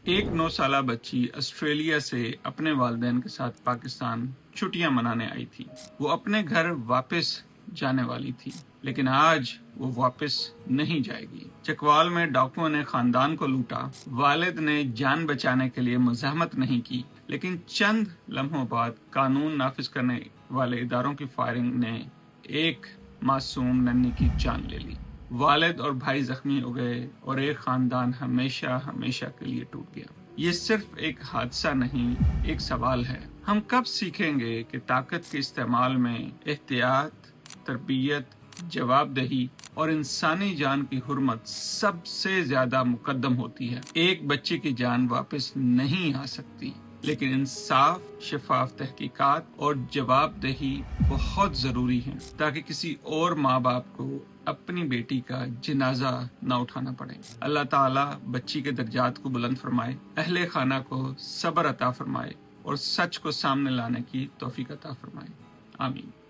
ایک 9 سالہ بچی آسٹریلیا سے اپنے والدین کے ساتھ پاکستان چھٹیاں منانے آئی تھی۔ وہ اپنے گھر واپس جانے والی تھی، لیکن آج وہ واپس نہیں جائے گی۔ چکوال میں ڈاکوؤں نے خاندان کو لوٹا۔ والد نے جان بچانے کے لیے مزاحمت نہیں کی، لیکن چند لمحوں بعد قانون نافذ کرنے والے اداروں کی فائرنگ نے ایک معصوم ننھی کی جان لے لی۔ والد اور بھائی زخمی ہو گئے اور ایک خاندان ہمیشہ کے لیے ٹوٹ گیا۔ یہ صرف ایک حادثہ نہیں، ایک سوال ہے۔ ہم کب سیکھیں گے کہ طاقت کے استعمال میں احتیاط، تربیت، جواب دہی اور انسانی جان کی حرمت سب سے زیادہ مقدم ہوتی ہے؟ ایک بچے کی جان واپس نہیں آ سکتی، لیکن انصاف، شفاف تحقیقات اور جواب دہی بہت ضروری ہیں تاکہ کسی اور ماں باپ کو اپنی بیٹی کا جنازہ نہ اٹھانا پڑے۔ اللہ تعالیٰ بچی کے درجات کو بلند فرمائے، اہل خانہ کو صبر عطا فرمائے اور سچ کو سامنے لانے کی توفیق عطا فرمائے۔ آمین۔